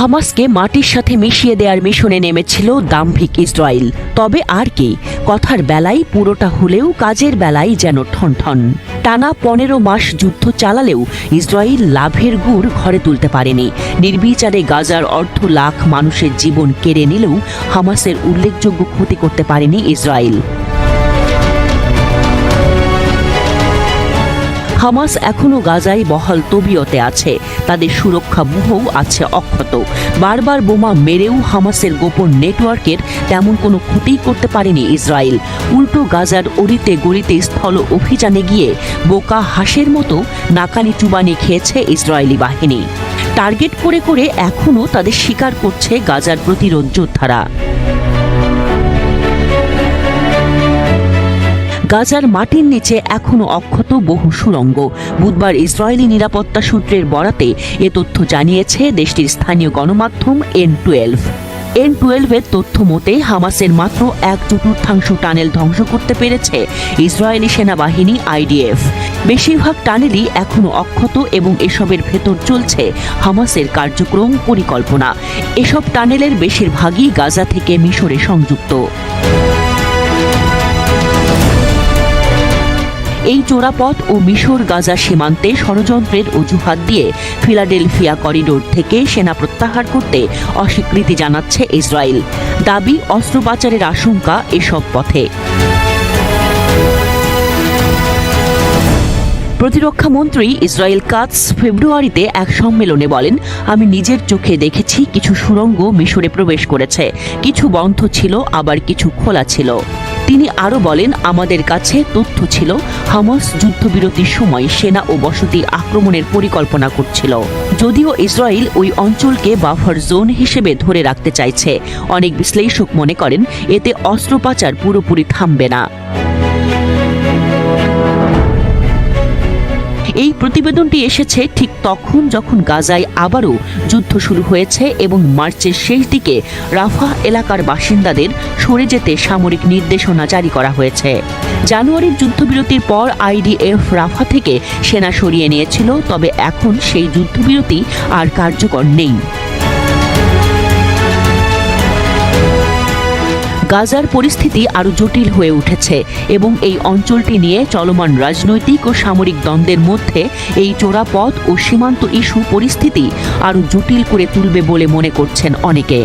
হামাসকে মাটির সাথে মিশিয়ে দেওয়ার মিশনে নেমেছিল দাম্ভিক ইসরায়েল। তবে আর কি, কথার বেলায় পুরোটা হলেও কাজের বেলায় যেন ঠনঠন। টানা 15 মাস যুদ্ধ চালালেও ইসরায়েল লাভের গুড় ঘরে তুলতে পারেনি। নির্বিচারে গাজার অর্ধ লাখ মানুষের জীবন কেড়ে নিলেও হামাসের উল্লেখযোগ্য ক্ষতি করতে পারেনি ইসরায়েল। হামাস এখনও গাজায় বহাল তবিয়তে আছে, তাদের সুরক্ষা ব্যূহও আছে অক্ষত। বারবার বোমা মেরেও হামাসের গোপন নেটওয়ার্কের তেমন কোনো ক্ষতিই করতে পারেনি ইসরায়েল। উল্টো গাজার অলিতে গলিতে স্থল অভিযানে গিয়ে বোকা হাঁসের মতো নাকানি চুবানি খেয়েছে ইসরায়েলি বাহিনী। টার্গেট করে করে এখনও তাদের শিকার করছে গাজার প্রতিরোধ যোদ্ধারা। গাজার মাটির নিচে এখনও অক্ষত বহু সুড়ঙ্গ। বুধবার ইসরায়েলি নিরাপত্তা সূত্রের বরাতে এ তথ্য জানিয়েছে দেশটির স্থানীয় গণমাধ্যম N12। N12-এর তথ্য মতে হামাসের মাত্র 1/4 টানেল ধ্বংস করতে পেরেছে ইসরায়েলি সেনাবাহিনী IDF। বেশিরভাগ টানেলই এখনও অক্ষত এবং এসবের ভেতর চলছে হামাসের কার্যক্রম পরিকল্পনা। এসব টানেলের বেশিরভাগই গাজা থেকে মিশরে সংযুক্ত। এই চোরাপথ ও মিশর গাজা সীমান্তে ষড়যন্ত্রের অজুহাত দিয়ে ফিলাডেলফিয়া করিডোর থেকে সেনা প্রত্যাহার করতে অস্বীকৃতি জানাচ্ছে ইসরায়েল। দাবি, অস্ত্র পাচারের আশঙ্কা এসব পথে। প্রতিরক্ষা মন্ত্রী ইসরায়েল কাটস ফেব্রুয়ারিতে এক সম্মেলনে বলেন, আমি নিজের চোখে দেখেছি কিছু সুড়ঙ্গ মিশরে প্রবেশ করেছে, কিছু বন্ধ ছিল, আবার কিছু খোলা ছিল। তিনি আরও বলেন, আমাদের কাছে তথ্য ছিল হামাস যুদ্ধবিরতির সময় সেনা ও বসতি আক্রমণের পরিকল্পনা করছিল। যদিও ইসরায়েল ওই অঞ্চলকে বাফার জোন হিসেবে ধরে রাখতে চাইছে। অনেক বিশ্লেষক মনে করেন এতে অস্ত্র পাচার পুরোপুরি থামবে না। এই প্রতিবেদনটি এসেছে ঠিক তখন যখন গাজায় আবারও যুদ্ধ শুরু হয়েছে এবং মার্চের শেষ দিকে রাফাহ এলাকার বাসিন্দাদের সরে যেতে সামরিক নির্দেশনা জারি করা হয়েছে। জানুয়ারির যুদ্ধবিরতির পর IDF রাফা থেকে সেনা সরিয়ে নিয়েছিল, তবে এখন সেই যুদ্ধবিরতি আর কার্যকর নেই। গাজার পরিস্থিতি আরও জটিল হয়ে উঠেছে এবং এই অঞ্চলটি নিয়ে চলমান রাজনৈতিক ও সামরিক দ্বন্দ্বের মধ্যে এই চোরাপথ ও সীমান্ত ইস্যু পরিস্থিতি আরও জটিল করে তুলবে বলে মনে করছেন অনেকে।